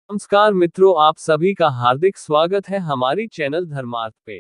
नमस्कार मित्रों, आप सभी का हार्दिक स्वागत है हमारी चैनल धर्मार्थ पे।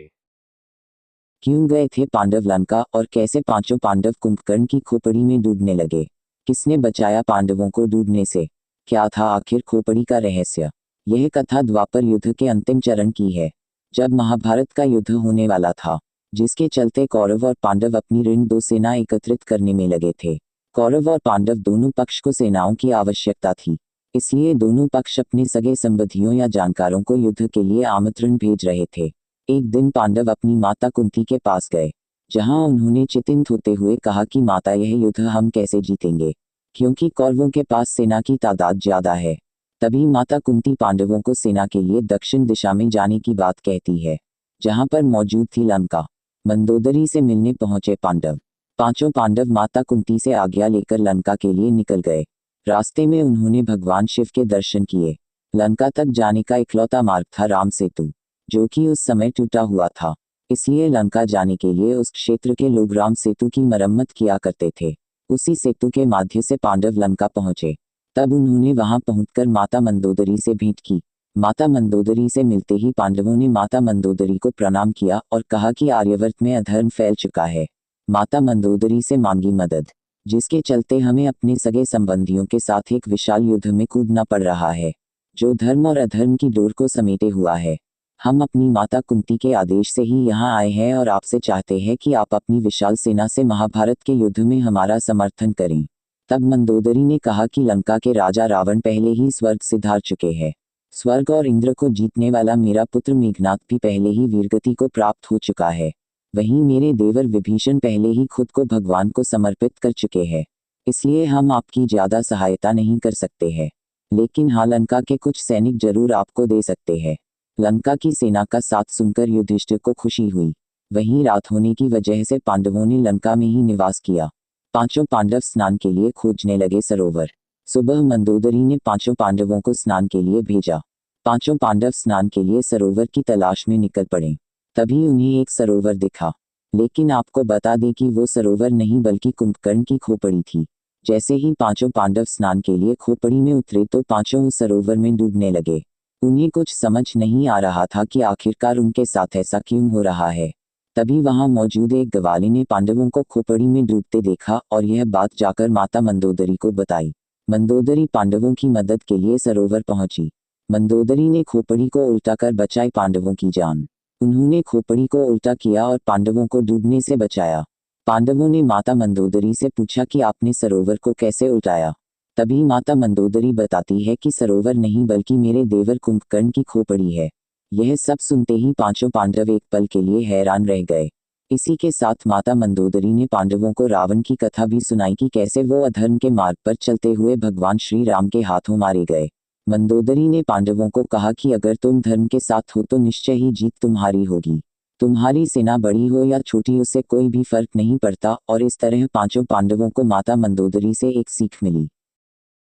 क्यों गए थे पांडव लंका और कैसे पांचों पांडव कुंभकर्ण की खोपड़ी में डूबने लगे? किसने बचाया पांडवों को डूबने से? क्या था आखिर खोपड़ी का रहस्य? यह कथा द्वापर युद्ध के अंतिम चरण की है, जब महाभारत का युद्ध होने वाला था, जिसके चलते कौरव और पांडव अपनी ऋण दो सेना एकत्रित करने में लगे थे। कौरव और पांडव दोनों पक्ष को सेनाओं की आवश्यकता थी, इसलिए दोनों पक्ष अपने सगे संबंधियों या जानकारों को युद्ध के लिए आमंत्रण भेज रहे थे। एक दिन पांडव अपनी माता कुंती के पास गए, जहां उन्होंने चिंतित होते हुए कहा कि माता, यह युद्ध हम कैसे जीतेंगे, क्योंकि कौरवों के पास सेना की तादाद ज्यादा है। तभी माता कुंती पांडवों को सेना के लिए दक्षिण दिशा में जाने की बात कहती है, जहां पर मौजूद थी लंका। मंदोदरी से मिलने पहुंचे पांडव। पांचों पांडव माता कुंती से आज्ञा लेकर लंका के लिए निकल गए। रास्ते में उन्होंने भगवान शिव के दर्शन किए। लंका तक जाने का इकलौता मार्ग था राम सेतु, जो कि उस समय टूटा हुआ था, इसलिए लंका जाने के लिए उस क्षेत्र के लोग राम सेतु की मरम्मत किया करते थे। उसी सेतु के माध्यम से पांडव लंका पहुंचे। तब उन्होंने वहां पहुंचकर माता मंदोदरी से भेंट की। माता मंदोदरी से मिलते ही पांडवों ने माता मंदोदरी को प्रणाम किया और कहा कि आर्यवर्त में अधर्म फैल चुका है। माता मंदोदरी से मांगी मदद, जिसके चलते हमें अपने सगे संबंधियों के साथ एक विशाल युद्ध में कूदना पड़ रहा है, जो धर्म और अधर्म की डोर को समेटे हुआ है। हम अपनी माता कुंती के आदेश से ही यहाँ आए हैं और आपसे चाहते हैं कि आप अपनी विशाल सेना से महाभारत के युद्ध में हमारा समर्थन करें। तब मंदोदरी ने कहा कि लंका के राजा रावण पहले ही स्वर्ग सिधार चुके हैं। स्वर्ग और इंद्र को जीतने वाला मेरा पुत्र मेघनाथ भी पहले ही वीरगति को प्राप्त हो चुका है। वहीं मेरे देवर विभीषण पहले ही खुद को भगवान को समर्पित कर चुके हैं। इसलिए हम आपकी ज्यादा सहायता नहीं कर सकते हैं, लेकिन हाँ, लंका के कुछ सैनिक जरूर आपको दे सकते हैं। लंका की सेना का साथ सुनकर युधिष्ठिर को खुशी हुई। वहीं रात होने की वजह से पांडवों ने लंका में ही निवास किया। पांचों पांडव स्नान के लिए खोजने लगे सरोवर। सुबह मंदोदरी ने पांचों पांडवों को स्नान के लिए भेजा। पांचों पांडव स्नान के लिए सरोवर की तलाश में निकल पड़े। तभी उन्हें एक सरोवर दिखा, लेकिन आपको बता दें कि वो सरोवर नहीं बल्कि कुंभकर्ण की खोपड़ी थी। जैसे ही पांचों पांडव स्नान के लिए खोपड़ी में उतरे तो पांचों उस सरोवर में डूबने लगे। उन्हें कुछ समझ नहीं आ रहा था कि आखिरकार उनके साथ ऐसा क्यों हो रहा है। तभी वहां मौजूद एक ग्वाले ने पांडवों को खोपड़ी में डूबते देखा और यह बात जाकर माता मंदोदरी को बताई। मंदोदरी पांडवों की मदद के लिए सरोवर पहुंची। मंदोदरी ने खोपड़ी को उल्टा कर बचाई पांडवों की जान। उन्होंने खोपड़ी को उल्टा किया और पांडवों को डूबने से बचाया। पांडवों ने माता मंदोदरी से पूछा कि आपने सरोवर को कैसे उल्टाया। तभी माता मंदोदरी बताती है कि सरोवर नहीं बल्कि मेरे देवर कुंभकर्ण की खोपड़ी है। यह सब सुनते ही पांचों पांडव एक पल के लिए हैरान रह गए। इसी के साथ माता मंदोदरी ने पांडवों को रावण की कथा भी सुनाई कि कैसे वो अधर्म के मार्ग पर चलते हुए भगवान श्री राम के हाथों मारे गए। मंदोदरी ने पांडवों को कहा कि अगर तुम धर्म के साथ हो तो निश्चय ही जीत तुम्हारी होगी। तुम्हारी सेना बड़ी हो या छोटी, उससे कोई भी फर्क नहीं पड़ता। और इस तरह पांचों पांडवों को माता मंदोदरी से एक सीख मिली।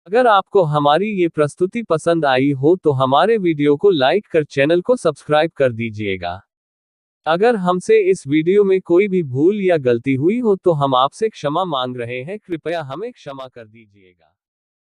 अगर आपको हमारी ये प्रस्तुति पसंद आई हो तो हमारे वीडियो को लाइक कर चैनल को सब्सक्राइब कर दीजिएगा। अगर हमसे इस वीडियो में कोई भी भूल या गलती हुई हो तो हम आपसे क्षमा मांग रहे हैं, कृपया हमें क्षमा कर दीजिएगा।